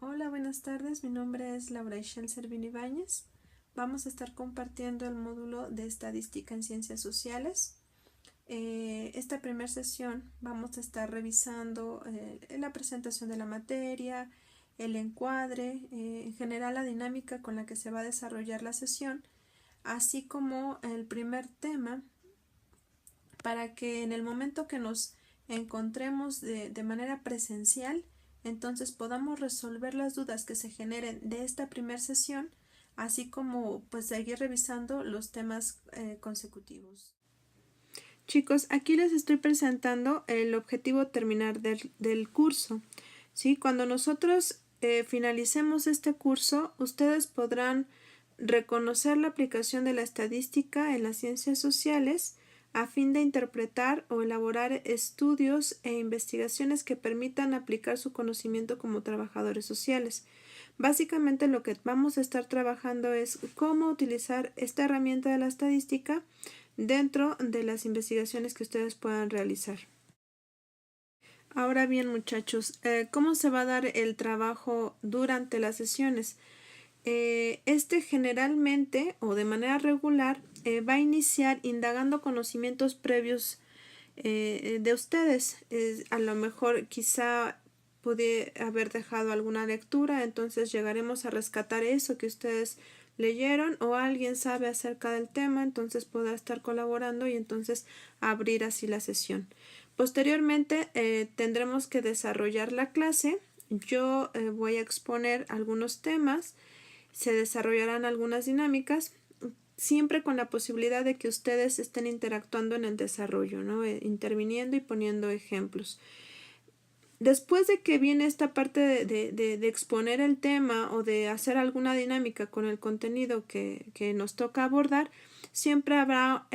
Hola, buenas tardes. Mi nombre es Laura Ishel Servín Ibáñez. Vamos a estar compartiendo el módulo de Estadística en Ciencias Sociales. Esta primera sesión vamos a estar revisando la presentación de la materia, el encuadre, en general la dinámica con la que se va a desarrollar la sesión, así como el primer tema, para que en el momento que nos encontremos de manera presencial, entonces podamos resolver las dudas que se generen de esta primera sesión, así como pues seguir revisando los temas consecutivos. Chicos, aquí les estoy presentando el objetivo terminar del curso. ¿Sí? Cuando nosotros finalicemos este curso, ustedes podrán reconocer la aplicación de la estadística en las ciencias sociales a fin de interpretar o elaborar estudios e investigaciones que permitan aplicar su conocimiento como trabajadores sociales. Básicamente lo que vamos a estar trabajando es cómo utilizar esta herramienta de la estadística dentro de las investigaciones que ustedes puedan realizar. Ahora bien, muchachos, ¿cómo se va a dar el trabajo durante las sesiones? Este generalmente o de manera regular va a iniciar indagando conocimientos previos de ustedes. A lo mejor quizá pude haber dejado alguna lectura, entonces llegaremos a rescatar eso que ustedes leyeron, o alguien sabe acerca del tema, entonces podrá estar colaborando y entonces abrir así la sesión. Posteriormente tendremos que desarrollar la clase. Yo voy a exponer algunos temas, se desarrollarán algunas dinámicas, siempre con la posibilidad de que ustedes estén interactuando en el desarrollo, ¿no? Interviniendo y poniendo ejemplos. Después de que viene esta parte de exponer el tema o de hacer alguna dinámica con el contenido que nos toca abordar, siempre habrá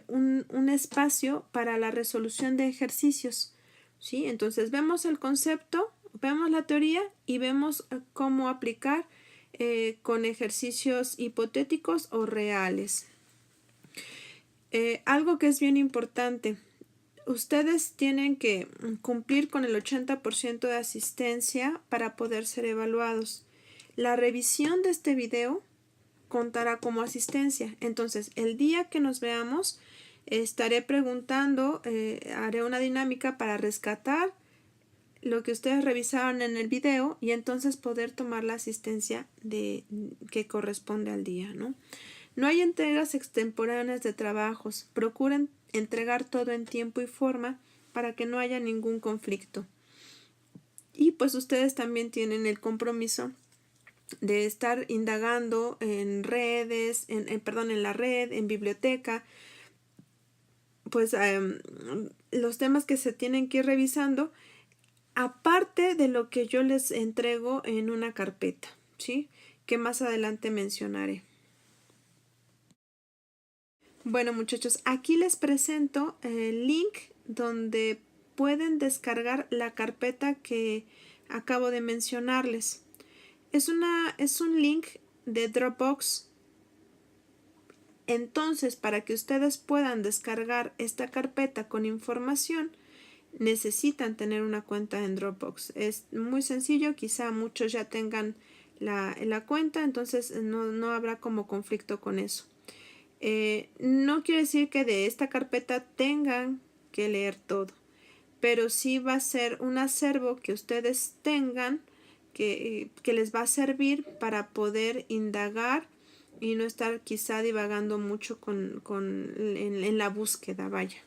un espacio para la resolución de ejercicios, ¿sí? Entonces vemos el concepto, vemos la teoría y vemos cómo aplicar con ejercicios hipotéticos o reales. Algo que es bien importante: ustedes tienen que cumplir con el 80% de asistencia para poder ser evaluados. La revisión de este video contará como asistencia. Entonces, el día que nos veamos, estaré preguntando, haré una dinámica para rescatar lo que ustedes revisaron en el video y entonces poder tomar la asistencia que corresponde al día, ¿no? No hay entregas extemporáneas de trabajos. Procuren entregar todo en tiempo y forma para que no haya ningún conflicto. Y pues ustedes también tienen el compromiso de estar indagando en redes, en la red, en biblioteca, pues los temas que se tienen que ir revisando, aparte de lo que yo les entrego en una carpeta, ¿sí? Que más adelante mencionaré. Bueno, muchachos, aquí les presento el link donde pueden descargar la carpeta que acabo de mencionarles. Es un link de Dropbox. Entonces, para que ustedes puedan descargar esta carpeta con información, necesitan tener una cuenta en Dropbox. Es muy sencillo, quizá muchos ya tengan la cuenta, entonces no habrá como conflicto con eso. No quiere decir que de esta carpeta tengan que leer todo, pero sí va a ser un acervo que ustedes tengan que les va a servir para poder indagar y no estar quizá divagando mucho en la búsqueda, vaya.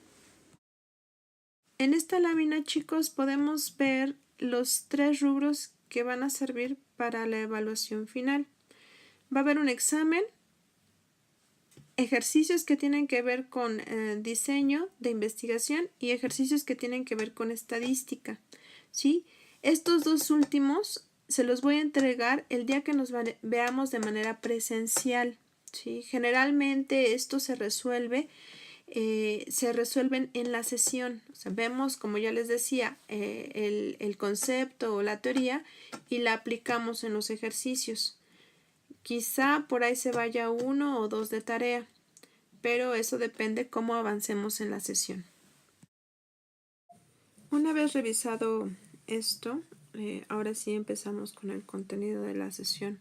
En esta lámina, chicos, podemos ver los 3 rubros que van a servir para la evaluación final. Va a haber un examen, ejercicios que tienen que ver con diseño de investigación y ejercicios que tienen que ver con estadística, ¿sí? Estos dos últimos se los voy a entregar el día que nos veamos de manera presencial, ¿sí? Generalmente esto se resuelven en la sesión. O sea, vemos, como ya les decía, el concepto o la teoría y la aplicamos en los ejercicios. Quizá por ahí se vaya 1 o 2 de tarea, pero eso depende cómo avancemos en la sesión. Una vez revisado esto, Ahora sí empezamos con el contenido de la sesión.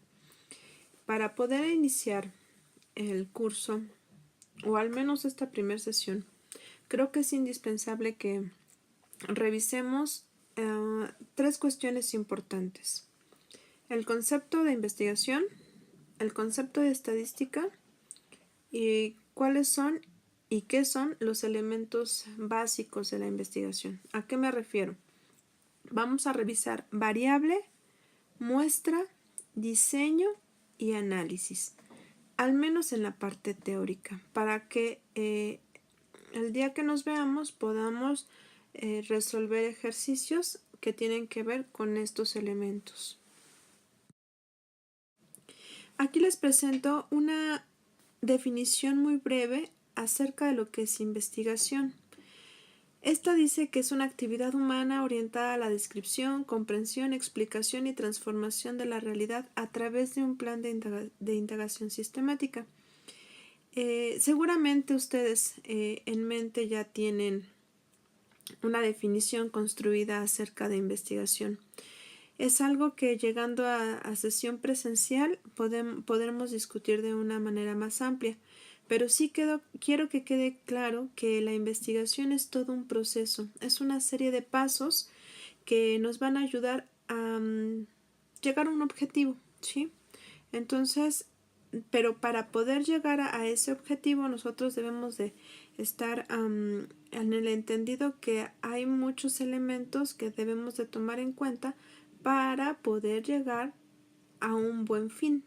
Para poder iniciar el curso, o al menos esta primera sesión, creo que es indispensable que revisemos 3 cuestiones importantes. El concepto de investigación, el concepto de estadística y cuáles son y qué son los elementos básicos de la investigación. ¿A qué me refiero? Vamos a revisar variable, muestra, diseño y análisis, al menos en la parte teórica, para que el día que nos veamos podamos resolver ejercicios que tienen que ver con estos elementos. Aquí les presento una definición muy breve acerca de lo que es investigación. Esta dice que es una actividad humana orientada a la descripción, comprensión, explicación y transformación de la realidad a través de un plan de indagación sistemática. Seguramente ustedes en mente ya tienen una definición construida acerca de investigación. Es algo que llegando a sesión presencial podremos discutir de una manera más amplia, pero sí quiero que quede claro que la investigación es todo un proceso, es una serie de pasos que nos van a ayudar a llegar a un objetivo, ¿sí? Entonces, pero para poder llegar a ese objetivo nosotros debemos de estar en el entendido que hay muchos elementos que debemos de tomar en cuenta para poder llegar a un buen fin.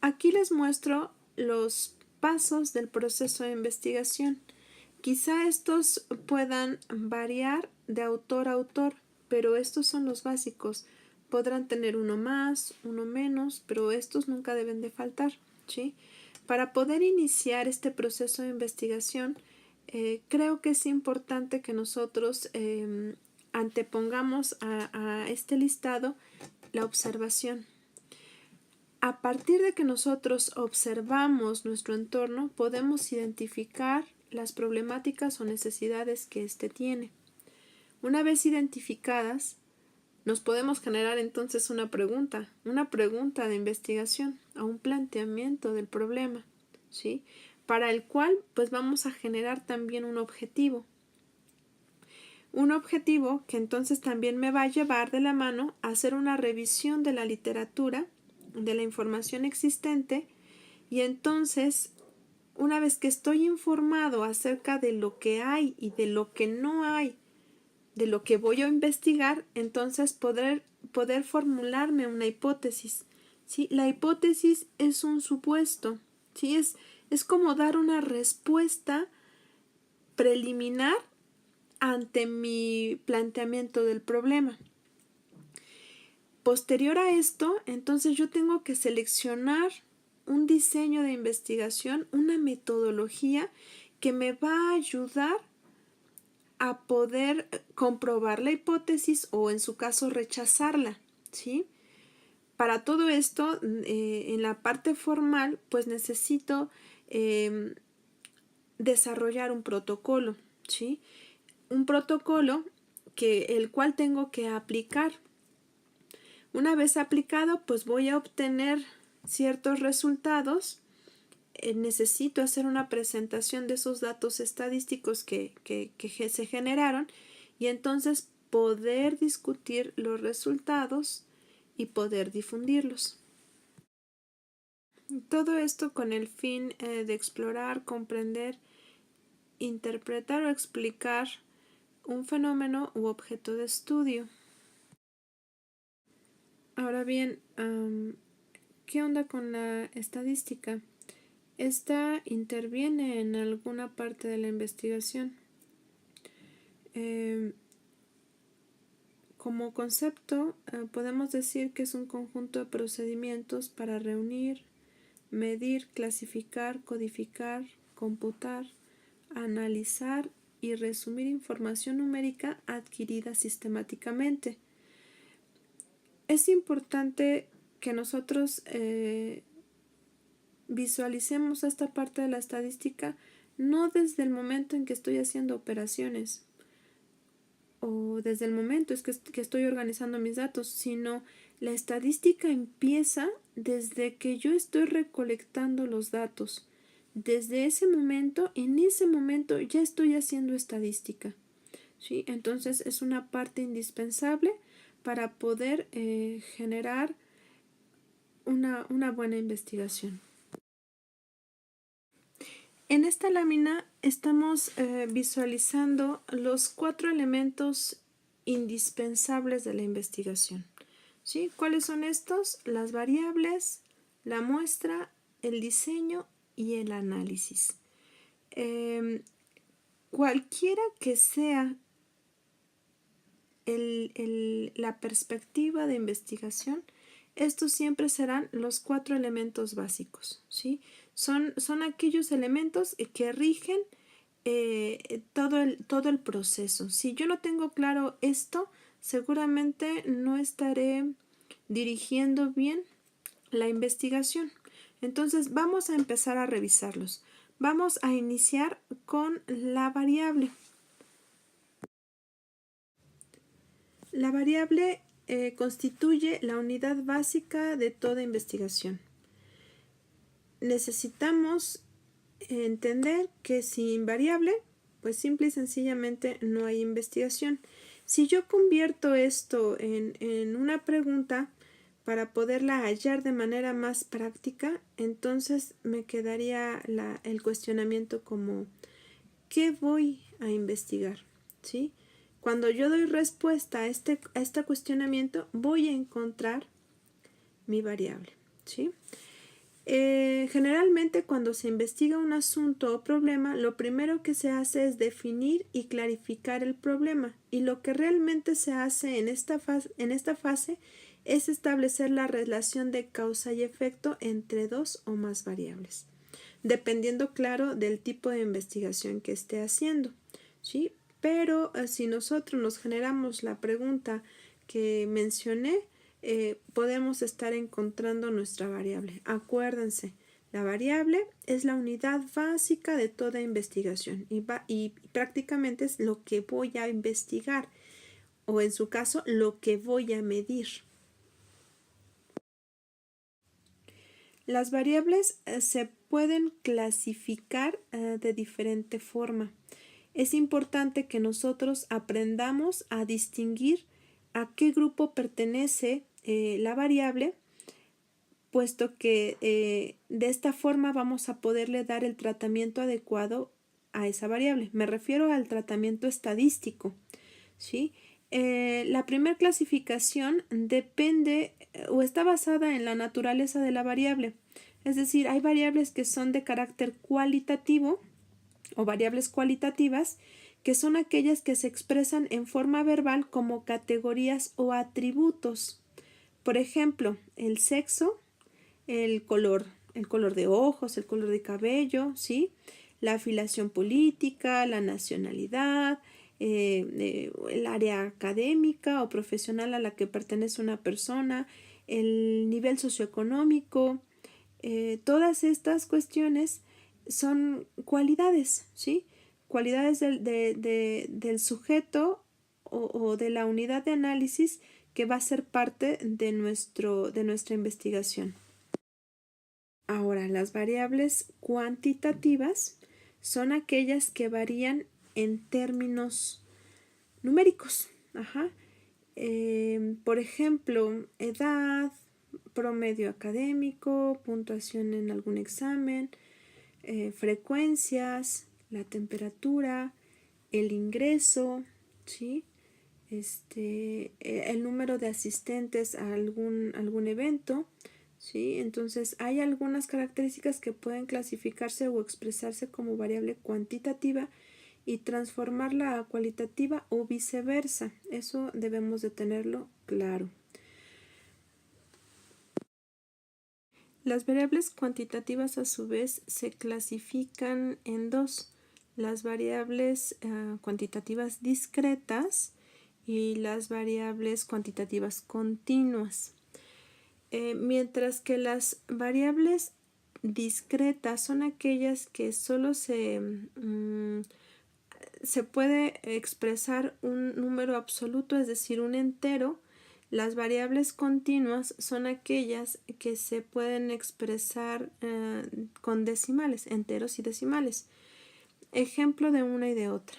Aquí les muestro los pasos del proceso de investigación. Quizá estos puedan variar de autor a autor, pero estos son los básicos. Podrán tener uno más, uno menos, pero estos nunca deben de faltar, ¿sí? Para poder iniciar este proceso de investigación, creo que es importante que nosotros antepongamos a este listado la observación. A partir de que nosotros observamos nuestro entorno, podemos identificar las problemáticas o necesidades que éste tiene. Una vez identificadas, nos podemos generar entonces una pregunta de investigación o un planteamiento del problema, ¿sí? Para el cual pues vamos a generar también un objetivo. Un objetivo que entonces también me va a llevar de la mano a hacer una revisión de la literatura, de la información existente, y entonces una vez que estoy informado acerca de lo que hay y de lo que no hay, de lo que voy a investigar, entonces poder formularme una hipótesis, ¿sí? La hipótesis es un supuesto, ¿sí? Es como dar una respuesta preliminar ante mi planteamiento del problema. Posterior a esto, entonces yo tengo que seleccionar un diseño de investigación, una metodología que me va a ayudar a poder comprobar la hipótesis o en su caso rechazarla, ¿sí? Para todo esto, en la parte formal, pues necesito desarrollar un protocolo, ¿sí? Un protocolo el cual tengo que aplicar. Una vez aplicado, pues voy a obtener ciertos resultados. Necesito hacer una presentación de esos datos estadísticos que se generaron y entonces poder discutir los resultados y poder difundirlos. Todo esto con el fin de explorar, comprender, interpretar o explicar un fenómeno u objeto de estudio. Ahora bien, ¿qué onda con la estadística? Esta interviene en alguna parte de la investigación. Como concepto, podemos decir que es un conjunto de procedimientos para reunir, medir, clasificar, codificar, computar, analizar y resumir información numérica adquirida sistemáticamente. Es importante que nosotros visualicemos esta parte de la estadística no desde el momento en que estoy haciendo operaciones. o desde el momento que estoy organizando mis datos, sino la estadística empieza desde que yo estoy recolectando los datos. Desde ese momento, en ese momento ya estoy haciendo estadística, ¿sí? Entonces es una parte indispensable para poder generar una buena investigación. En esta lámina estamos visualizando los 4 elementos indispensables de la investigación, ¿sí? ¿Cuáles son estos? Las variables, la muestra, el diseño y el análisis. Cualquiera que sea la perspectiva de investigación, estos siempre serán los 4 elementos básicos, ¿sí? Son aquellos elementos que rigen todo el proceso. Si yo no tengo claro esto, seguramente no estaré dirigiendo bien la investigación. Entonces vamos a empezar a revisarlos. Vamos a iniciar con la variable. La variable constituye la unidad básica de toda investigación. Necesitamos entender que sin variable, pues simple y sencillamente no hay investigación. Si yo convierto esto en una pregunta para poderla hallar de manera más práctica, entonces me quedaría el cuestionamiento como ¿qué voy a investigar? ¿Sí? Cuando yo doy respuesta a este cuestionamiento, voy a encontrar mi variable, ¿sí? Generalmente cuando se investiga un asunto o problema, lo primero que se hace es definir y clarificar el problema, y lo que realmente se hace en esta fase es establecer la relación de causa y efecto entre 2 o más variables, dependiendo, claro, del tipo de investigación que esté haciendo, ¿sí? Pero si nosotros nos generamos la pregunta que mencioné, podemos estar encontrando nuestra variable. Acuérdense, la variable es la unidad básica de toda investigación y prácticamente es lo que voy a investigar, o en su caso, lo que voy a medir. Las variables se pueden clasificar de diferente forma. Es importante que nosotros aprendamos a distinguir a qué grupo pertenece la variable, puesto que de esta forma vamos a poderle dar el tratamiento adecuado a esa variable. Me refiero al tratamiento estadístico, ¿sí? La primera clasificación depende o está basada en la naturaleza de la variable. Es decir, hay variables que son de carácter cualitativo o variables cualitativas, que son aquellas que se expresan en forma verbal como categorías o atributos. Por ejemplo, el sexo, el color de ojos, el color de cabello, ¿sí? La afiliación política, la nacionalidad, el área académica o profesional a la que pertenece una persona, el nivel socioeconómico, todas estas cuestiones son cualidades, ¿sí? Cualidades del sujeto o de la unidad de análisis que va a ser parte de nuestra investigación. Ahora, las variables cuantitativas son aquellas que varían en términos numéricos. Por ejemplo, edad, promedio académico, puntuación en algún examen, frecuencias, la temperatura, el ingreso, ¿sí? El número de asistentes a algún evento, ¿sí? Entonces hay algunas características que pueden clasificarse o expresarse como variable cuantitativa y transformarla a cualitativa o viceversa. Eso debemos de tenerlo claro. Las variables cuantitativas a su vez se clasifican en 2, las variables cuantitativas discretas y las variables cuantitativas continuas. Mientras que las variables discretas son aquellas que solo se se puede expresar un número absoluto, es decir, un entero. Las variables continuas son aquellas que se pueden expresar con decimales, enteros y decimales. Ejemplo de una y de otra.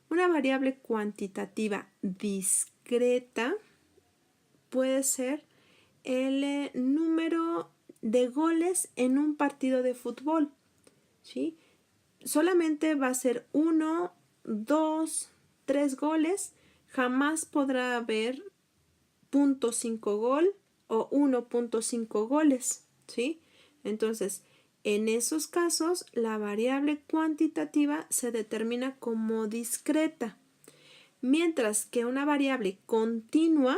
Una variable cuantitativa discreta puede ser el número de goles en un partido de fútbol, ¿sí? Solamente va a ser 1, 2, 3 goles, jamás podrá haber 0.5 gol o 1.5 goles, ¿sí? Entonces, en esos casos, la variable cuantitativa se determina como discreta, mientras que una variable continua,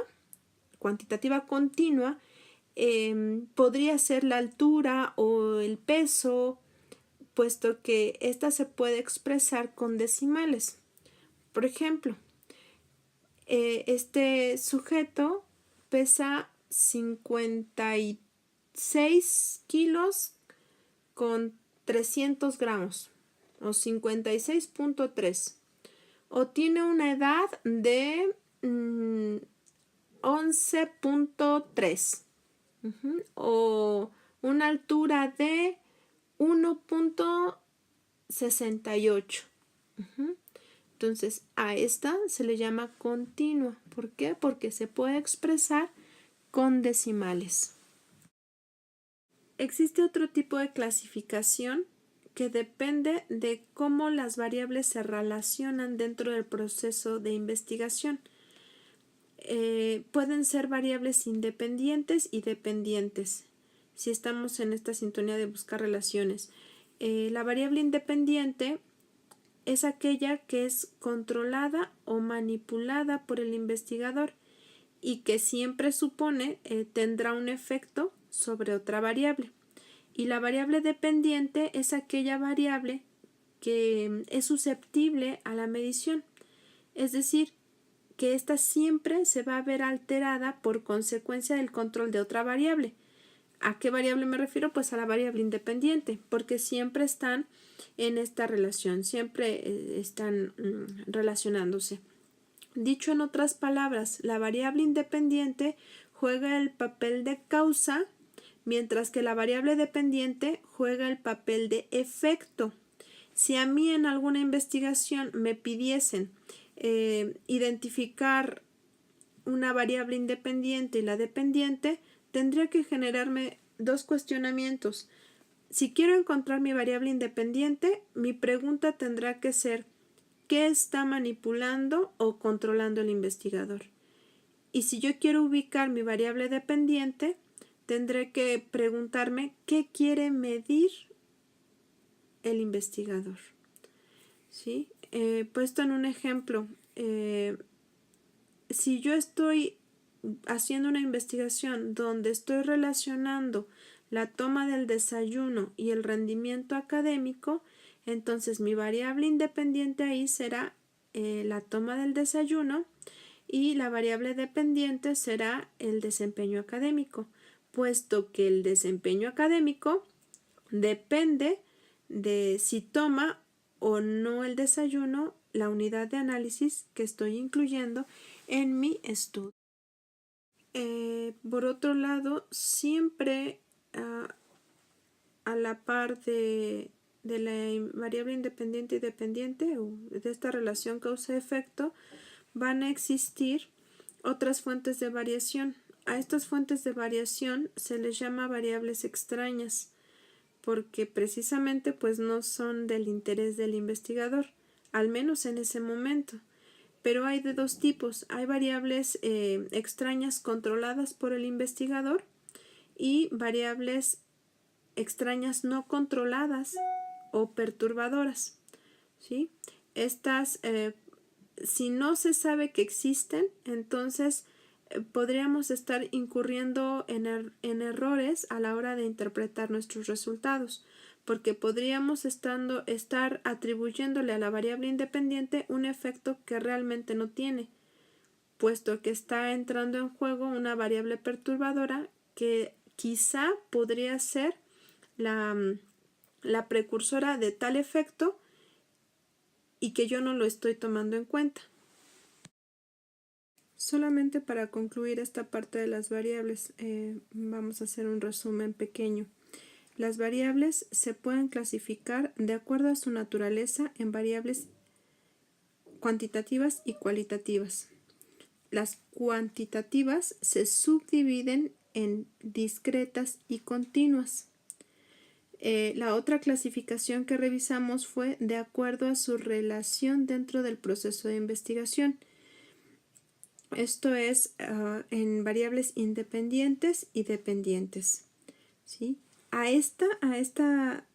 cuantitativa continua, podría ser la altura o el peso, puesto que ésta se puede expresar con decimales. Por ejemplo, este sujeto pesa 56 kilos con 300 gramos o 56.3, o tiene una edad de 11.3 o una altura de 1.68. Entonces, a esta se le llama continua. ¿Por qué? Porque se puede expresar con decimales. Existe otro tipo de clasificación que depende de cómo las variables se relacionan dentro del proceso de investigación. Pueden ser variables independientes y dependientes, si estamos en esta sintonía de buscar relaciones. La variable independiente es aquella que es controlada o manipulada por el investigador y que siempre supone tendrá un efecto sobre otra variable. Y la variable dependiente es aquella variable que es susceptible a la medición, es decir, que ésta siempre se va a ver alterada por consecuencia del control de otra variable. ¿A qué variable me refiero? Pues a la variable independiente, porque siempre están en esta relación, siempre están relacionándose. Dicho en otras palabras, la variable independiente juega el papel de causa, mientras que la variable dependiente juega el papel de efecto. Si a mí en alguna investigación me pidiesen identificar una variable independiente y la dependiente, tendría que generarme dos cuestionamientos. Si quiero encontrar mi variable independiente, mi pregunta tendrá que ser: ¿qué está manipulando o controlando el investigador? Y si yo quiero ubicar mi variable dependiente, tendré que preguntarme qué quiere medir el investigador. ¿Sí? Puesto en un ejemplo, si yo estoy haciendo una investigación donde estoy relacionando la toma del desayuno y el rendimiento académico, entonces mi variable independiente ahí será la toma del desayuno y la variable dependiente será el desempeño académico, puesto que el desempeño académico depende de si toma o no el desayuno la unidad de análisis que estoy incluyendo en mi estudio. Por otro lado, siempre a la par de la variable independiente y dependiente, o de esta relación causa-efecto, van a existir otras fuentes de variación. A estas fuentes de variación se les llama variables extrañas, porque precisamente pues no son del interés del investigador, al menos en ese momento. Pero hay de dos tipos. Hay variables extrañas controladas por el investigador y variables extrañas no controladas o perturbadoras, ¿sí? Estas, si no se sabe que existen, entonces podríamos estar incurriendo en errores a la hora de interpretar nuestros resultados, porque podríamos estar atribuyéndole a la variable independiente un efecto que realmente no tiene, puesto que está entrando en juego una variable perturbadora que quizá podría ser la precursora de tal efecto y que yo no lo estoy tomando en cuenta. Solamente para concluir esta parte de las variables, vamos a hacer un resumen pequeño. Las variables se pueden clasificar de acuerdo a su naturaleza en variables cuantitativas y cualitativas. Las cuantitativas se subdividen en discretas y continuas. La otra clasificación que revisamos fue de acuerdo a su relación dentro del proceso de investigación. Esto es en variables independientes y dependientes, ¿sí? A esta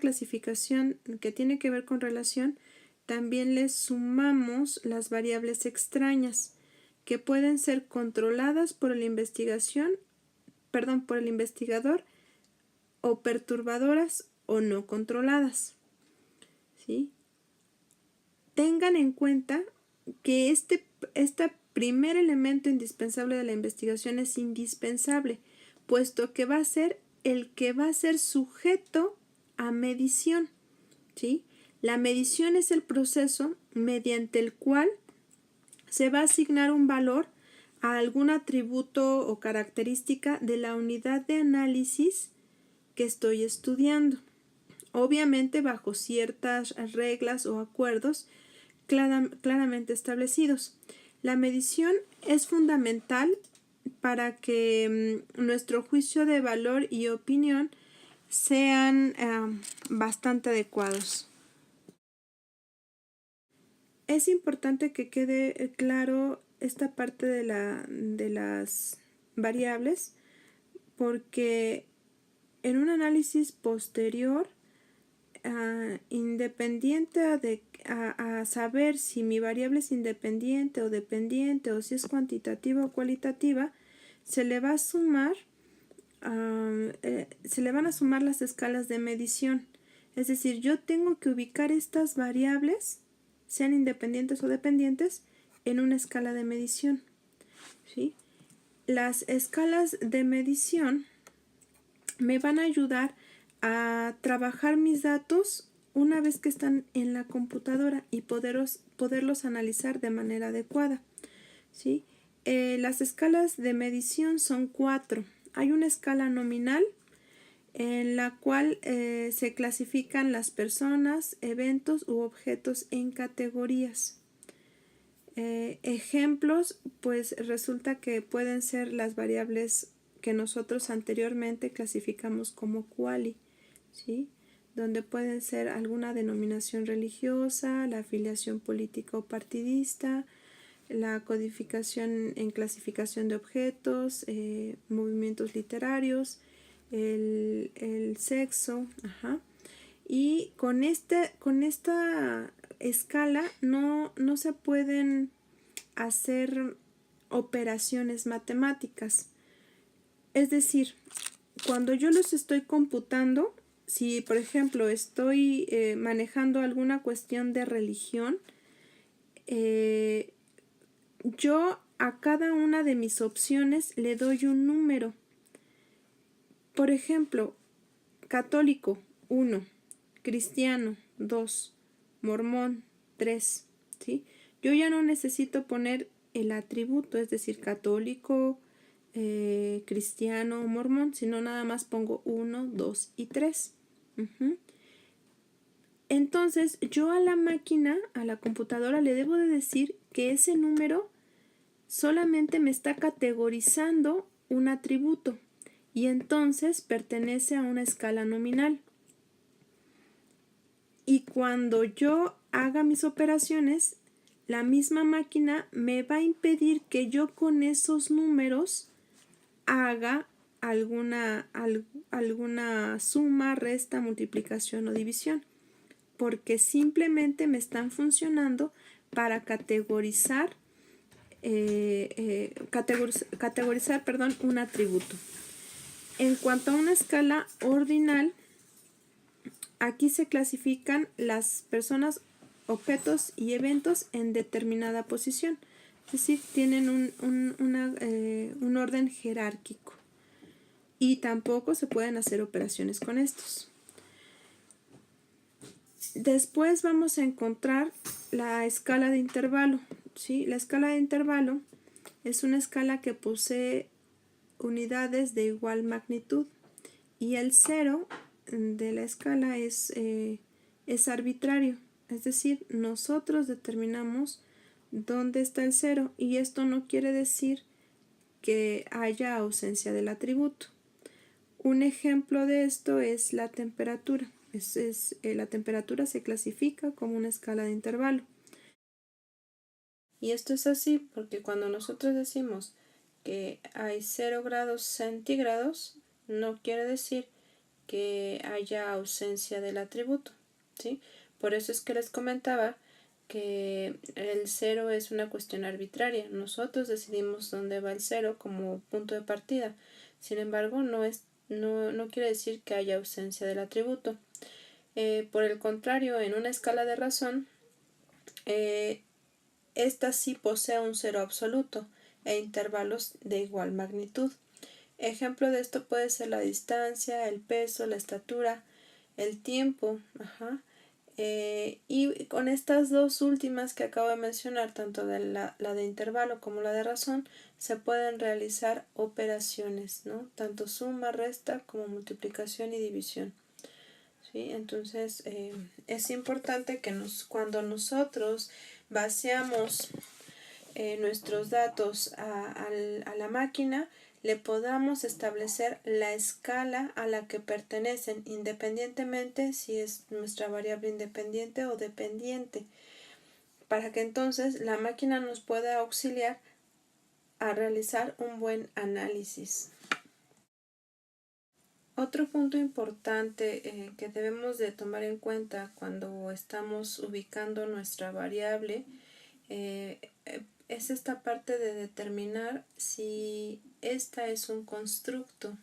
clasificación que tiene que ver con relación, también le sumamos las variables extrañas, que pueden ser controladas por la por el investigador, o perturbadoras o no controladas, ¿sí? Tengan en cuenta que este primer elemento indispensable de la investigación es indispensable, puesto que va a ser el que va a ser sujeto a medición, ¿sí? La medición es el proceso mediante el cual se va a asignar un valor a algún atributo o característica de la unidad de análisis que estoy estudiando, obviamente bajo ciertas reglas o acuerdos claramente establecidos. La medición es fundamental para que nuestro juicio de valor y opinión sean bastante adecuados. Es importante que quede claro esta parte de las variables, porque en un análisis posterior, independiente a saber si mi variable es independiente o dependiente, o si es cuantitativa o cualitativa, se le van a sumar las escalas de medición. Es decir, yo tengo que ubicar estas variables, sean independientes o dependientes, en una escala de medición, ¿sí? Las escalas de medición me van a ayudar a trabajar mis datos una vez que están en la computadora y poderlos analizar de manera adecuada, ¿sí? Las escalas de medición son 4. Hay una escala nominal en la cual se clasifican las personas, eventos u objetos en categorías. Ejemplos, pues resulta que pueden ser las variables que nosotros anteriormente clasificamos como quali, ¿sí? Donde pueden ser alguna denominación religiosa, la afiliación política o partidista, la codificación en clasificación de objetos, movimientos literarios, el sexo, y con esta escala no se pueden hacer operaciones matemáticas. Es decir, cuando yo los estoy computando, si por ejemplo estoy manejando alguna cuestión de religión, yo a cada una de mis opciones le doy un número. Por ejemplo, católico 1, cristiano 2, mormón 3, ¿sí? Yo ya no necesito poner el atributo, es decir, católico, cristiano o mormón, sino nada más pongo 1, 2 y 3. Entonces yo a la máquina, a la computadora, le debo de decir que ese número solamente me está categorizando un atributo y entonces pertenece a una escala nominal. Y cuando yo haga mis operaciones, la misma máquina me va a impedir que yo con esos números haga alguna suma, resta, multiplicación o división, porque simplemente me están funcionando para categorizar un atributo. En cuanto a una escala ordinal, aquí se clasifican las personas, objetos y eventos en determinada posición. Es decir, tienen un orden jerárquico. Y tampoco se pueden hacer operaciones con estos. Después vamos a encontrar la escala de intervalo, ¿sí? La escala de intervalo es una escala que posee unidades de igual magnitud y el cero de la escala es arbitrario, es decir, nosotros determinamos dónde está el cero y esto no quiere decir que haya ausencia del atributo. Un ejemplo de esto es la temperatura. La temperatura se clasifica como una escala de intervalo. Y esto es así porque cuando nosotros decimos que hay 0 grados centígrados, no quiere decir que haya ausencia del atributo, ¿sí? Por eso es que les comentaba que el 0 es una cuestión arbitraria. Nosotros decidimos dónde va el 0 como punto de partida. Sin embargo, no quiere decir que haya ausencia del atributo. Por el contrario, en una escala de razón, esta sí posee un cero absoluto e intervalos de igual magnitud. Ejemplo de esto puede ser la distancia, el peso, la estatura, el tiempo. Y con estas dos últimas que acabo de mencionar, tanto de la de intervalo como la de razón, se pueden realizar operaciones, ¿no? Tanto suma, resta como multiplicación y división. ¿Sí? Entonces es importante que cuando nosotros vaciamos nuestros datos a la máquina, le podamos establecer la escala a la que pertenecen, independientemente si es nuestra variable independiente o dependiente, para que entonces la máquina nos pueda auxiliar a realizar un buen análisis. Otro punto importante que debemos de tomar en cuenta cuando estamos ubicando nuestra variable es esta parte de determinar si esta es un constructo.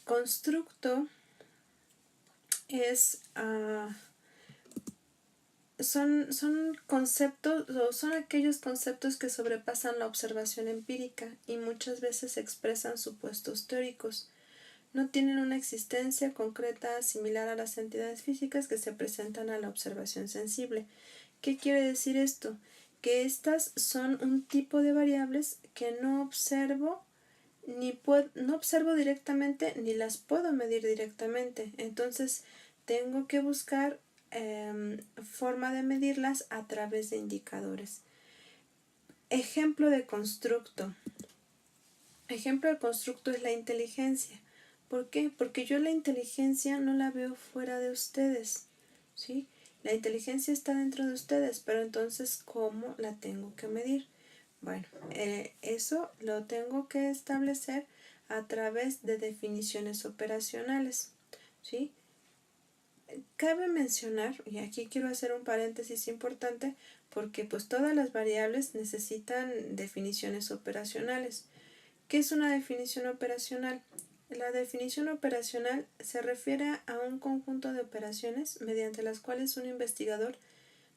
Constructo es son conceptos o son aquellos conceptos que sobrepasan la observación empírica y muchas veces expresan supuestos teóricos. No tienen una existencia concreta similar a las entidades físicas que se presentan a la observación sensible. ¿Qué quiere decir esto? Que estas son un tipo de variables que no observo directamente ni las puedo medir directamente. Entonces tengo que buscar forma de medirlas a través de indicadores. Ejemplo de constructo. Ejemplo de constructo es la inteligencia. ¿Por qué? Porque yo la inteligencia no la veo fuera de ustedes, ¿sí? La inteligencia está dentro de ustedes, pero entonces, ¿cómo la tengo que medir? Bueno, eso lo tengo que establecer a través de definiciones operacionales, ¿sí? Cabe mencionar, y aquí quiero hacer un paréntesis importante, porque pues todas las variables necesitan definiciones operacionales. ¿Qué es una definición operacional? La definición operacional se refiere a un conjunto de operaciones mediante las cuales un investigador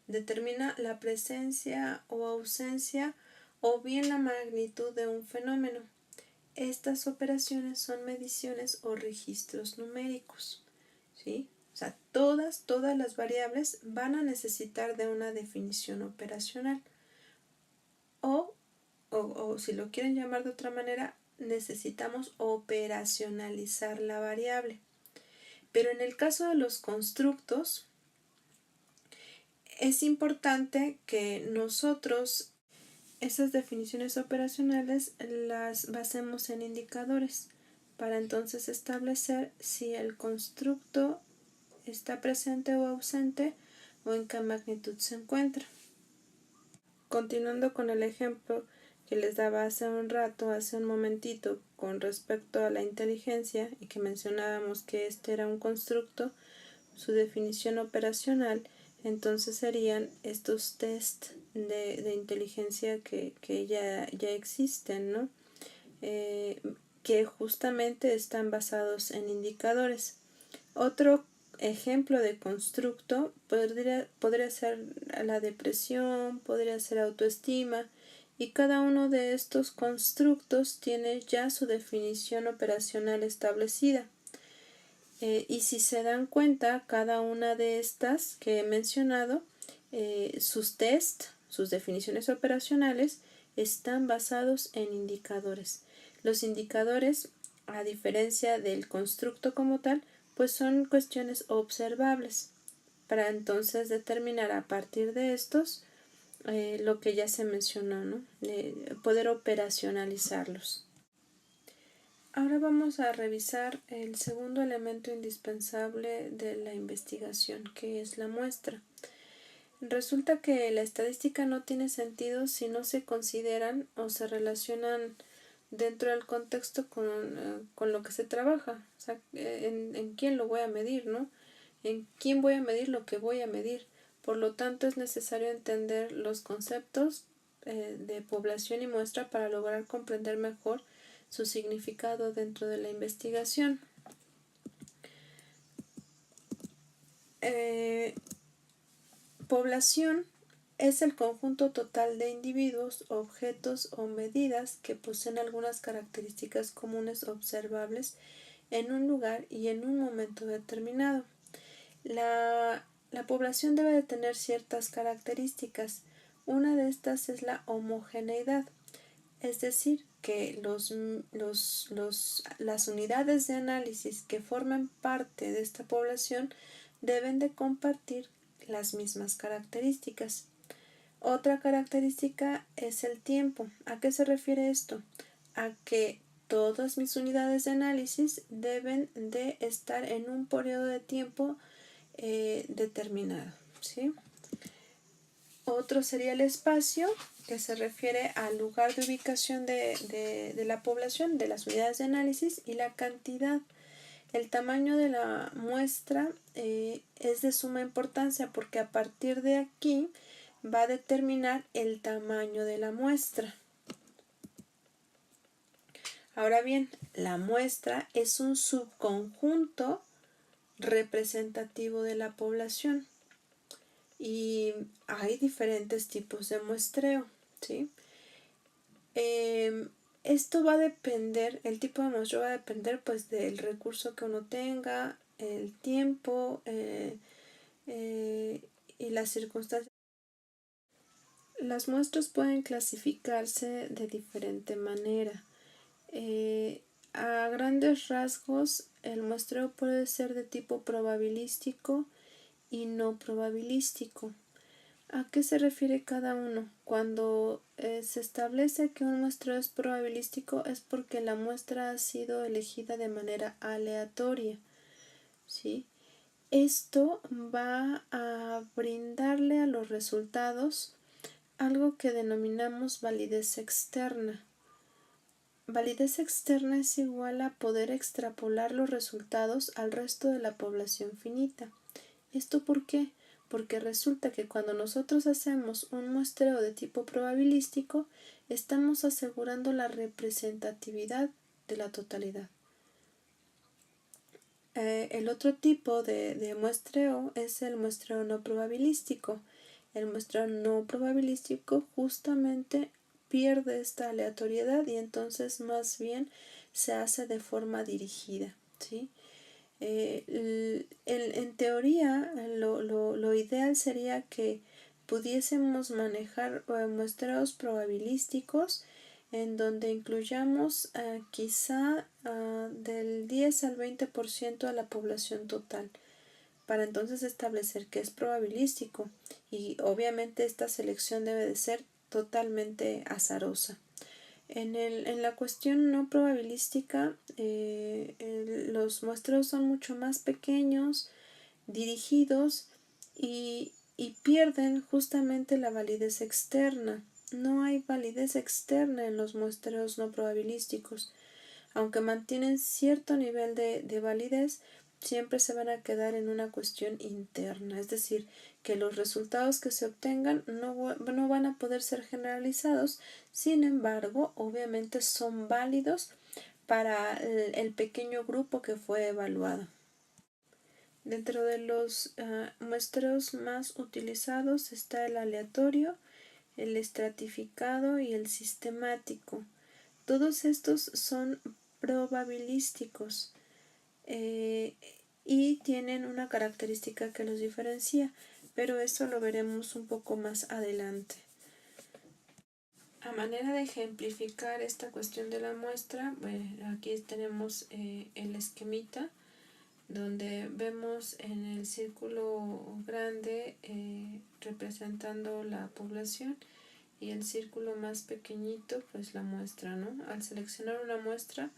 determina la presencia o ausencia o bien la magnitud de un fenómeno. Estas operaciones son mediciones o registros numéricos, ¿sí? O sea, todas las variables van a necesitar de una definición operacional. O si lo quieren llamar de otra manera, necesitamos operacionalizar la variable. Pero en el caso de los constructos, es importante que nosotros esas definiciones operacionales las basemos en indicadores para entonces establecer si el constructo está presente o ausente o en qué magnitud se encuentra. Continuando con el ejemplo que les daba hace un momentito, con respecto a la inteligencia y que mencionábamos que este era un constructo, su definición operacional, entonces serían estos test de inteligencia que ya existen, ¿no? Que justamente están basados en indicadores. Otro ejemplo de constructo podría ser la depresión, podría ser autoestima, y cada uno de estos constructos tiene ya su definición operacional establecida. Y si se dan cuenta, cada una de estas que he mencionado, sus test, sus definiciones operacionales, están basados en indicadores. Los indicadores, a diferencia del constructo como tal, pues son cuestiones observables, para entonces determinar a partir de estos lo que ya se mencionó, ¿no? Poder operacionalizarlos. Ahora vamos a revisar el segundo elemento indispensable de la investigación, que es la muestra. Resulta que la estadística no tiene sentido si no se consideran o se relacionan dentro del contexto con lo que se trabaja. O sea, en quién lo voy a medir, ¿no? En quién voy a medir lo que voy a medir. Por lo tanto, es necesario entender los conceptos de población y muestra para lograr comprender mejor su significado dentro de la investigación. Población es el conjunto total de individuos, objetos o medidas que poseen algunas características comunes observables en un lugar y en un momento determinado. La población debe de tener ciertas características. Una de estas es la homogeneidad, es decir, que las unidades de análisis que formen parte de esta población deben de compartir las mismas características. Otra característica es el tiempo. ¿A qué se refiere esto? A que todas mis unidades de análisis deben de estar en un periodo de tiempo determinado, ¿sí? Otro sería el espacio, que se refiere al lugar de ubicación de la población, de las unidades de análisis, y la cantidad. El tamaño de la muestra es de suma importancia porque a partir de aquí va a determinar el tamaño de la muestra. Ahora bien, la muestra es un subconjunto representativo de la población y hay diferentes tipos de muestreo, ¿sí? Esto va a depender, el tipo de muestreo va a depender pues del recurso que uno tenga, el tiempo y las circunstancias. Las muestras pueden clasificarse de diferente manera. A grandes rasgos, el muestreo puede ser de tipo probabilístico y no probabilístico. ¿A qué se refiere cada uno? Cuando se establece que un muestreo es probabilístico es porque la muestra ha sido elegida de manera aleatoria, ¿sí? Esto va a brindarle a los resultados algo que denominamos validez externa. Validez externa es igual a poder extrapolar los resultados al resto de la población finita. ¿Esto por qué? Porque resulta que cuando nosotros hacemos un muestreo de tipo probabilístico, estamos asegurando la representatividad de la totalidad. El otro tipo de muestreo es el muestreo no probabilístico. El muestreo no probabilístico justamente pierde esta aleatoriedad y entonces más bien se hace de forma dirigida, ¿sí? En teoría, lo ideal sería que pudiésemos manejar muestreos probabilísticos en donde incluyamos quizá del 10 al 20% de la población total, para entonces establecer que es probabilístico, y obviamente esta selección debe de ser totalmente azarosa. En la cuestión no probabilística, los muestreos son mucho más pequeños, dirigidos y pierden justamente la validez externa. No hay validez externa en los muestreos no probabilísticos. Aunque mantienen cierto nivel de validez, siempre se van a quedar en una cuestión interna, es decir, que los resultados que se obtengan no van a poder ser generalizados, sin embargo, obviamente son válidos para el pequeño grupo que fue evaluado. Dentro de los muestreos más utilizados está el aleatorio, el estratificado y el sistemático. Todos estos son probabilísticos. y tienen una característica que los diferencia, pero eso lo veremos un poco más adelante. A manera de ejemplificar esta cuestión de la muestra, aquí tenemos el esquemita, donde vemos en el círculo grande representando la población y el círculo más pequeñito pues la muestra, ¿no? Al seleccionar una muestra,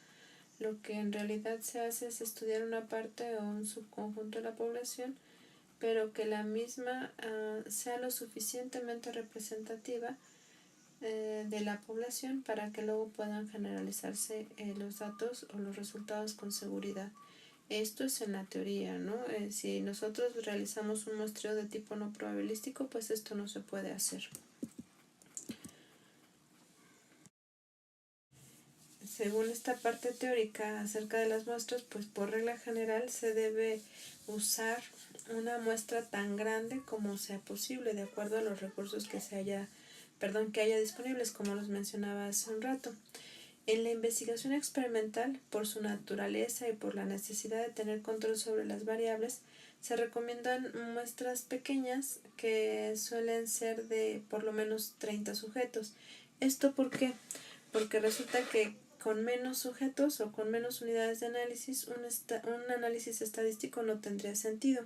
lo que en realidad se hace es estudiar una parte o un subconjunto de la población, pero que la misma sea lo suficientemente representativa de la población para que luego puedan generalizarse los datos o los resultados con seguridad. Esto es en la teoría, ¿no? Si nosotros realizamos un muestreo de tipo no probabilístico, pues esto no se puede hacer. Según esta parte teórica acerca de las muestras, pues por regla general se debe usar una muestra tan grande como sea posible, de acuerdo a los recursos que haya disponibles, como los mencionaba hace un rato. En la investigación experimental, por su naturaleza y por la necesidad de tener control sobre las variables, se recomiendan muestras pequeñas que suelen ser de por lo menos 30 sujetos. ¿Esto por qué? Porque resulta que con menos sujetos o con menos unidades de análisis, un análisis estadístico no tendría sentido.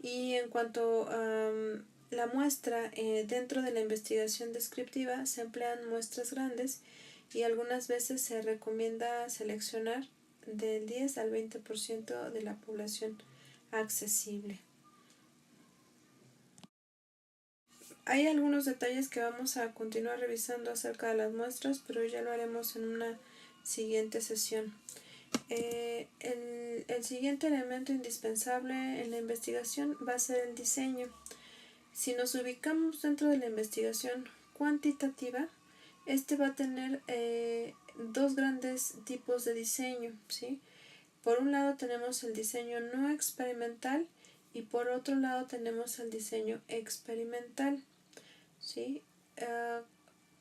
Y en cuanto a la muestra, dentro de la investigación descriptiva se emplean muestras grandes y algunas veces se recomienda seleccionar del 10 al 20% de la población accesible. Hay algunos detalles que vamos a continuar revisando acerca de las muestras, pero ya lo haremos en una siguiente sesión. El siguiente elemento indispensable en la investigación va a ser el diseño. Si nos ubicamos dentro de la investigación cuantitativa, este va a tener dos grandes tipos de diseño, ¿sí? Por un lado tenemos el diseño no experimental y por otro lado tenemos el diseño experimental, ¿sí?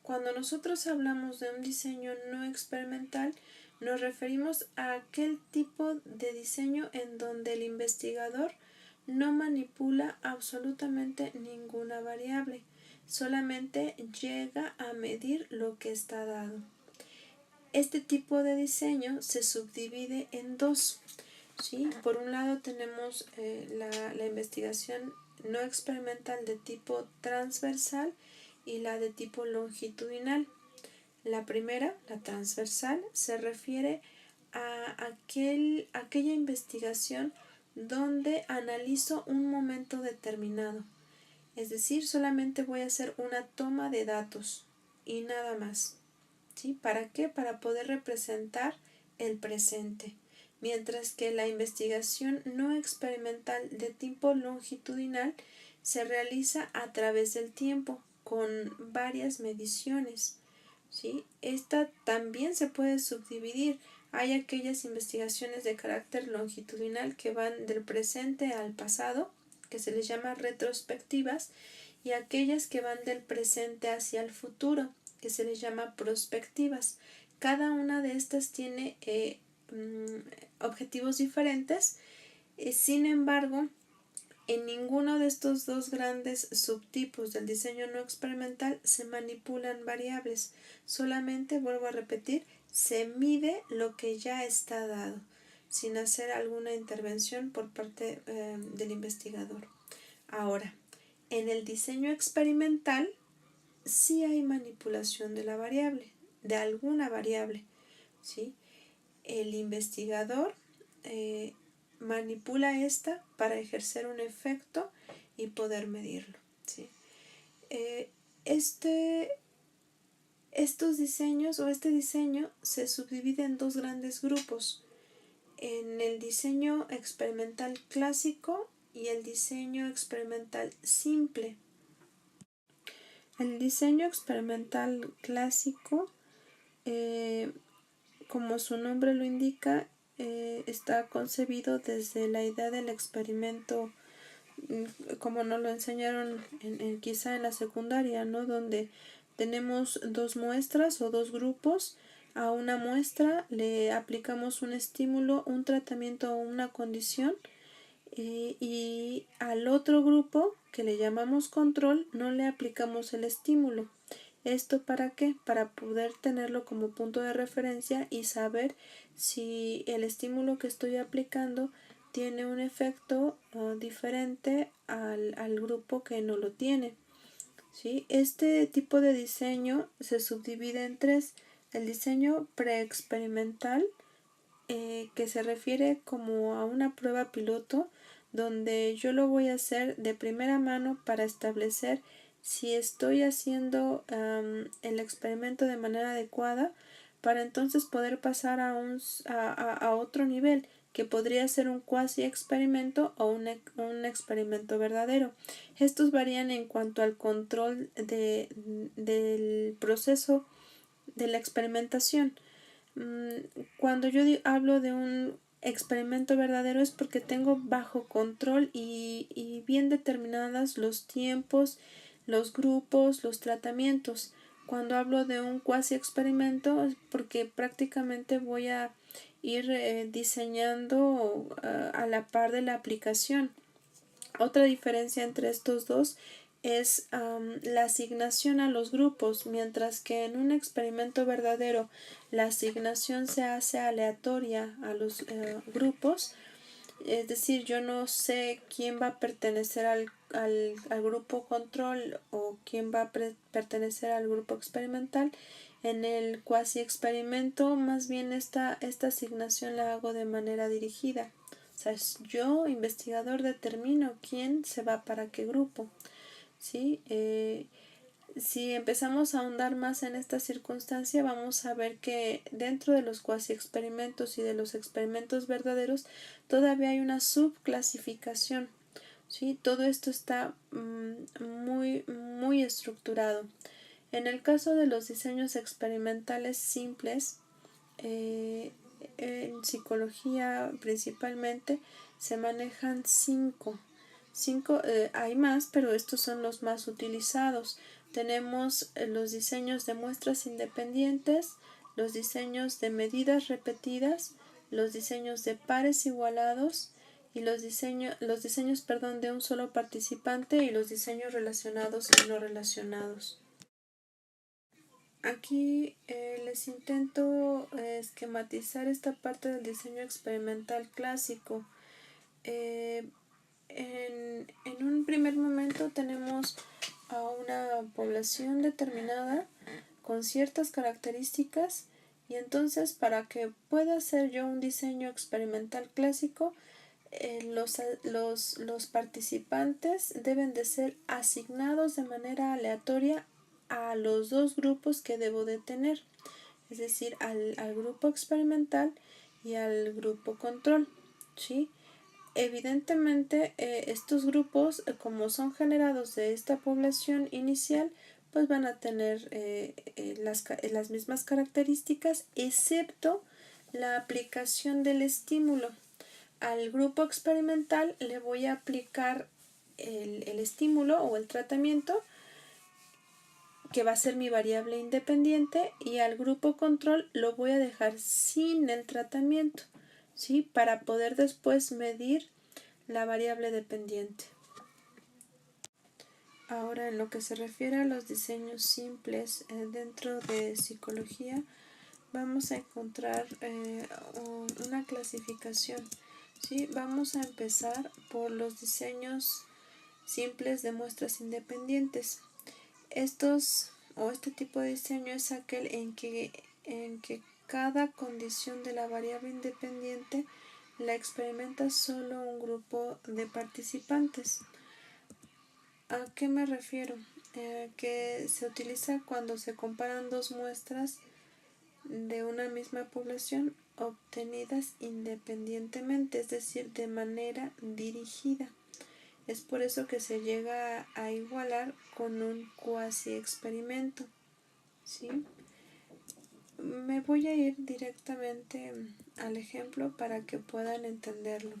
Cuando nosotros hablamos de un diseño no experimental, nos referimos a aquel tipo de diseño en donde el investigador no manipula absolutamente ninguna variable, solamente llega a medir lo que está dado. Este tipo de diseño se subdivide en dos, ¿sí? Por un lado tenemos la investigación no experimental de tipo transversal y la de tipo longitudinal. La primera, la transversal, se refiere a aquella investigación donde analizo un momento determinado. Es decir, solamente voy a hacer una toma de datos y nada más. ¿Sí? ¿Para qué? Para poder representar el presente. Mientras que la investigación no experimental de tipo longitudinal se realiza a través del tiempo, con varias mediciones. ¿Sí? Esta también se puede subdividir. Hay aquellas investigaciones de carácter longitudinal que van del presente al pasado, que se les llama retrospectivas, y aquellas que van del presente hacia el futuro, que se les llama prospectivas. Cada una de estas tiene objetivos diferentes, sin embargo, en ninguno de estos dos grandes subtipos del diseño no experimental se manipulan variables, solamente, vuelvo a repetir, se mide lo que ya está dado, sin hacer alguna intervención por parte del investigador. Ahora, en el diseño experimental sí hay manipulación de la variable, de alguna variable, ¿sí? El investigador manipula esta para ejercer un efecto y poder medirlo, ¿sí? Estos diseños o este diseño se subdivide en dos grandes grupos, en el diseño experimental clásico y el diseño experimental simple. El diseño experimental clásico, como su nombre lo indica, está concebido desde la idea del experimento, como nos lo enseñaron quizá en la secundaria, ¿no? Donde tenemos dos muestras o dos grupos. A una muestra le aplicamos un estímulo, un tratamiento o una condición y al otro grupo que le llamamos control no le aplicamos el estímulo. ¿Esto para qué? Para poder tenerlo como punto de referencia y saber si el estímulo que estoy aplicando tiene un efecto diferente al grupo que no lo tiene. ¿Sí? Este tipo de diseño se subdivide en tres. El diseño preexperimental, que se refiere como a una prueba piloto, donde yo lo voy a hacer de primera mano para establecer si estoy haciendo el experimento de manera adecuada, para entonces poder pasar a otro nivel, que podría ser un cuasi experimento o un experimento verdadero. Estos varían en cuanto al control del proceso de la experimentación. Cuando yo hablo de un experimento verdadero es porque tengo bajo control y bien determinadas los tiempos, los grupos, los tratamientos. Cuando hablo de un cuasi experimento es porque prácticamente voy a ir diseñando a la par de la aplicación. Otra diferencia entre estos dos es la asignación a los grupos, mientras que en un experimento verdadero la asignación se hace aleatoria a los grupos. Es decir, yo no sé quién va a pertenecer al grupo control o quién va a pertenecer al grupo experimental. En el cuasi experimento, más bien esta asignación la hago de manera dirigida. O sea, yo, investigador, determino quién se va para qué grupo. ¿Sí? Si empezamos a ahondar más en esta circunstancia, vamos a ver que dentro de los cuasi experimentos y de los experimentos verdaderos todavía hay una subclasificación. ¿Sí? Todo esto está muy estructurado. En el caso de los diseños experimentales simples, en psicología principalmente se manejan cinco. Hay más, pero estos son los más utilizados. Tenemos los diseños de muestras independientes, los diseños de medidas repetidas, los diseños de pares igualados y los diseños de un solo participante y los diseños relacionados y no relacionados. Aquí les intento esquematizar esta parte del diseño experimental clásico. En un primer momento tenemos a una población determinada con ciertas características y entonces para que pueda hacer yo un diseño experimental clásico, los participantes deben de ser asignados de manera aleatoria a los dos grupos que debo de tener, es decir, al grupo experimental y al grupo control, ¿sí? Evidentemente, estos grupos, como son generados de esta población inicial, pues van a tener las mismas características, excepto la aplicación del estímulo. Al grupo experimental le voy a aplicar el estímulo o el tratamiento, que va a ser mi variable independiente, y al grupo control lo voy a dejar sin el tratamiento, ¿sí? Para poder después medir la variable dependiente. Ahora, en lo que se refiere a los diseños simples dentro de psicología, vamos a encontrar una clasificación. ¿Sí? Vamos a empezar por los diseños simples de muestras independientes. Este tipo de diseño es aquel en que cada condición de la variable independiente la experimenta solo un grupo de participantes. ¿A qué me refiero? Que se utiliza cuando se comparan dos muestras de una misma población obtenidas independientemente, es decir, de manera dirigida. Es por eso que se llega a igualar con un cuasi experimento. ¿Sí? Me voy a ir directamente al ejemplo para que puedan entenderlo.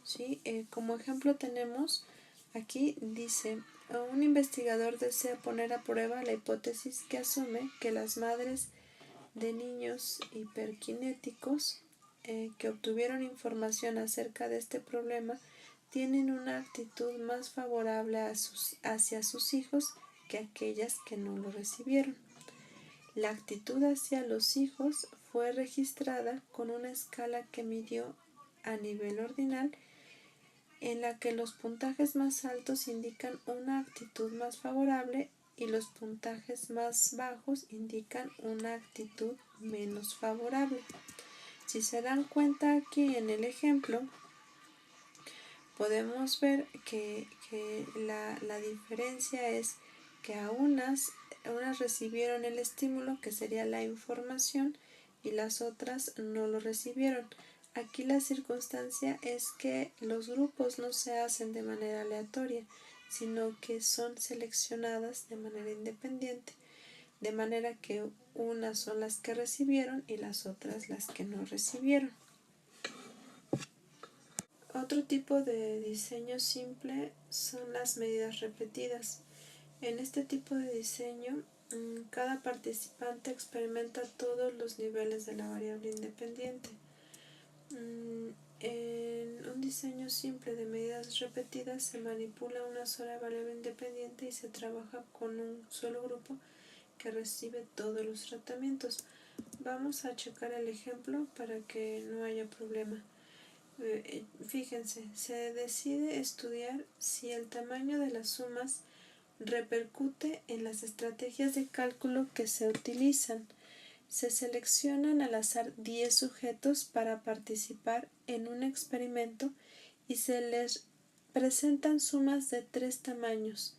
¿Sí? Como ejemplo tenemos, aquí dice, un investigador desea poner a prueba la hipótesis que asume que las madres de niños hiperkinéticos que obtuvieron información acerca de este problema tienen una actitud más favorable hacia sus hijos que aquellas que no lo recibieron. La actitud hacia los hijos fue registrada con una escala que midió a nivel ordinal, en la que los puntajes más altos indican una actitud más favorable y los puntajes más bajos indican una actitud menos favorable. Si se dan cuenta aquí en el ejemplo, podemos ver que la diferencia es que a unas recibieron el estímulo, que sería la información, y las otras no lo recibieron. Aquí la circunstancia es que los grupos no se hacen de manera aleatoria, sino que son seleccionadas de manera independiente, de manera que unas son las que recibieron y las otras las que no recibieron. Otro tipo de diseño simple son las medidas repetidas. En este tipo de diseño, cada participante experimenta todos los niveles de la variable independiente. En un diseño simple de medidas repetidas se manipula una sola variable independiente y se trabaja con un solo grupo que recibe todos los tratamientos. Vamos a checar el ejemplo para que no haya problema. Fíjense, se decide estudiar si el tamaño de las sumas repercute en las estrategias de cálculo que se utilizan. Se seleccionan al azar 10 sujetos para participar en un experimento y se les presentan sumas de 3 tamaños: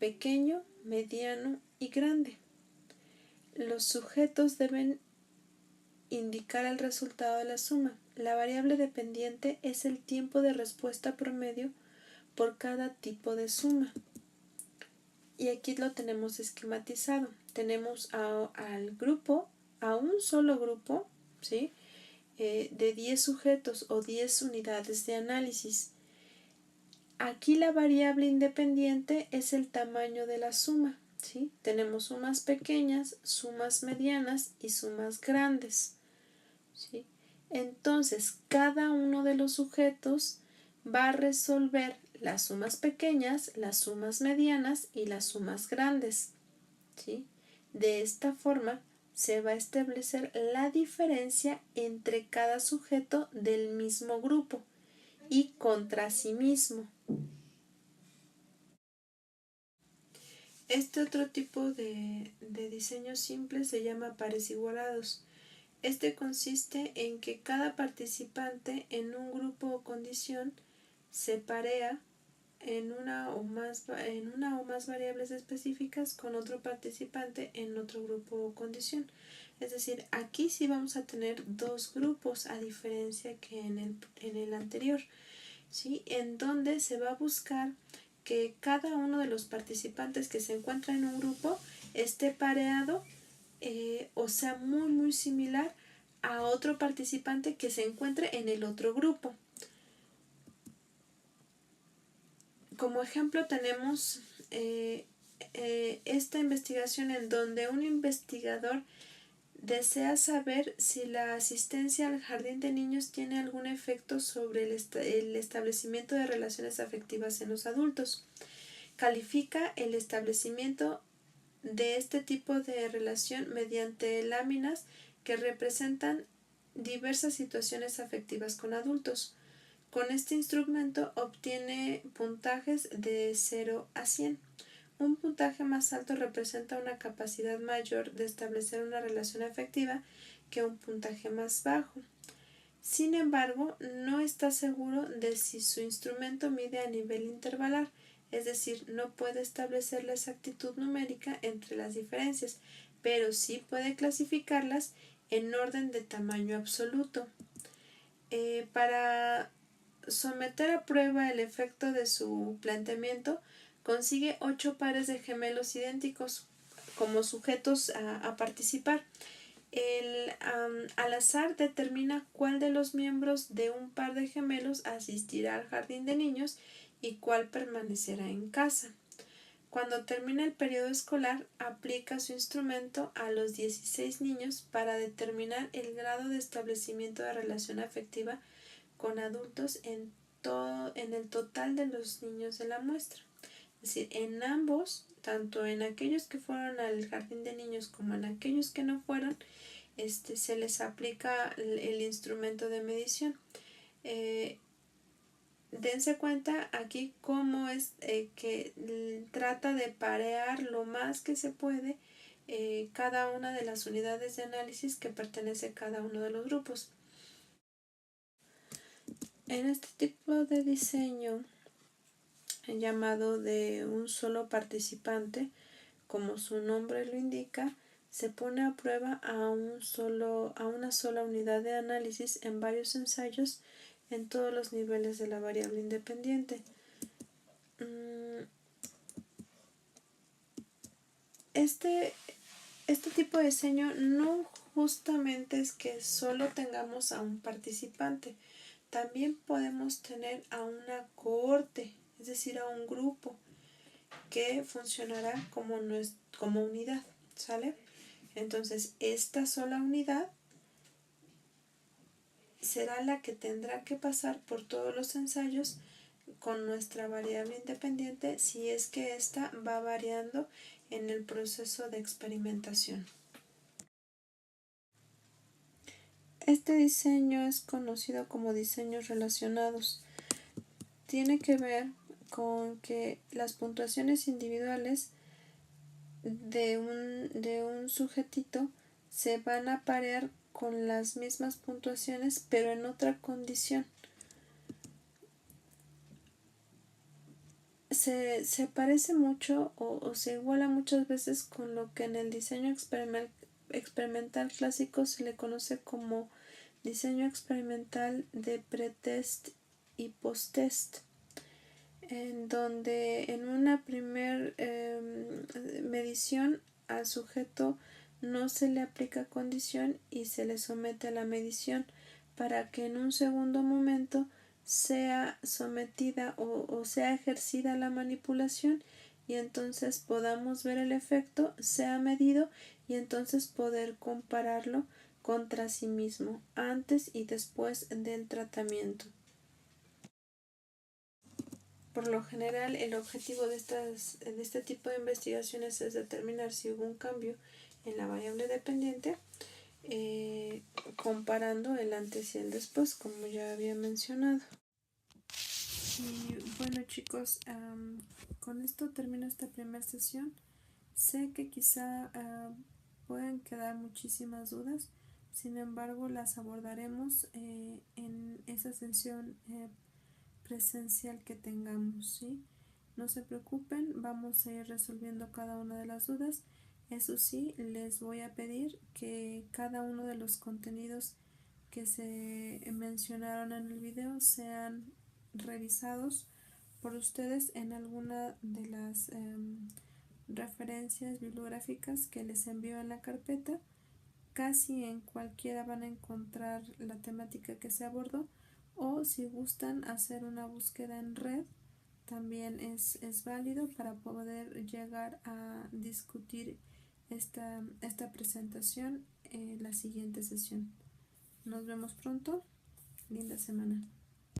pequeño, mediano y grande. Los sujetos deben indicar el resultado de la suma. La variable dependiente es el tiempo de respuesta promedio por cada tipo de suma. Y aquí lo tenemos esquematizado. Tenemos al grupo, a un solo grupo, ¿sí? De 10 sujetos o 10 unidades de análisis. Aquí la variable independiente es el tamaño de la suma, ¿sí? Tenemos sumas pequeñas, sumas medianas y sumas grandes, ¿sí? Entonces, cada uno de los sujetos va a resolver las sumas pequeñas, las sumas medianas y las sumas grandes, ¿sí? De esta forma se va a establecer la diferencia entre cada sujeto del mismo grupo y contra sí mismo. Este otro tipo de diseño simple se llama pares igualados. Este consiste en que cada participante en un grupo o condición se parea en una o más variables específicas con otro participante en otro grupo o condición. Es decir, aquí sí vamos a tener dos grupos, a diferencia que en el anterior, ¿sí? En donde se va a buscar que cada uno de los participantes que se encuentra en un grupo esté pareado, o sea, muy similar a otro participante que se encuentre en el otro grupo. Como ejemplo tenemos esta investigación en donde un investigador desea saber si la asistencia al jardín de niños tiene algún efecto sobre el establecimiento de relaciones afectivas en los adultos. Califica el establecimiento de este tipo de relación mediante láminas que representan diversas situaciones afectivas con adultos. Con este instrumento obtiene puntajes de 0 a 100. Un puntaje más alto representa una capacidad mayor de establecer una relación afectiva que un puntaje más bajo. Sin embargo, no está seguro de si su instrumento mide a nivel intervalar, es decir, no puede establecer la exactitud numérica entre las diferencias, pero sí puede clasificarlas en orden de tamaño absoluto. Para someter a prueba el efecto de su planteamiento, consigue 8 pares de gemelos idénticos como sujetos a participar. Al azar determina cuál de los miembros de un par de gemelos asistirá al jardín de niños y cuál permanecerá en casa. Cuando termina el periodo escolar, aplica su instrumento a los 16 niños para determinar el grado de establecimiento de relación afectiva con adultos en el total de los niños de la muestra. Es decir, en ambos, tanto en aquellos que fueron al jardín de niños como en aquellos que no fueron, se les aplica el instrumento de medición. Dense cuenta aquí cómo es que trata de parear lo más que se puede cada una de las unidades de análisis que pertenece a cada uno de los grupos. En este tipo de diseño llamado de un solo participante, como su nombre lo indica, se pone a prueba a una sola unidad de análisis en varios ensayos en todos los niveles de la variable independiente. Este tipo de diseño no justamente es que solo tengamos a un participante, también podemos tener a una cohorte, es decir, a un grupo que funcionará como unidad, ¿sale? Entonces, esta sola unidad será la que tendrá que pasar por todos los ensayos con nuestra variable independiente si es que ésta va variando en el proceso de experimentación. Este diseño es conocido como diseños relacionados. Tiene que ver con que las puntuaciones individuales de un sujetito se van a parear con las mismas puntuaciones pero en otra condición. Se parece mucho o se iguala muchas veces con lo que en el diseño experimental clásico se le conoce como diseño experimental de pretest y posttest, en donde en una primer medición al sujeto no se le aplica condición y se le somete a la medición para que en un segundo momento sea sometida o sea ejercida la manipulación y entonces podamos ver el efecto, sea medido y entonces poder compararlo contra sí mismo antes y después del tratamiento. Por lo general, el objetivo de este tipo de investigaciones es determinar si hubo un cambio en la variable dependiente, comparando el antes y el después, como ya había mencionado. Y bueno, chicos, con esto termino esta primera sesión. Sé que quizá pueden quedar muchísimas dudas, sin embargo las abordaremos en esa sesión presencial que tengamos, ¿sí? No se preocupen, vamos a ir resolviendo cada una de las dudas. Eso sí, les voy a pedir que cada uno de los contenidos que se mencionaron en el video sean revisados por ustedes en alguna de las referencias bibliográficas que les envío en la carpeta. Casi en cualquiera van a encontrar la temática que se abordó, o si gustan hacer una búsqueda en red también es válido para poder llegar a discutir esta presentación en la siguiente sesión. Nos vemos pronto. Linda semana.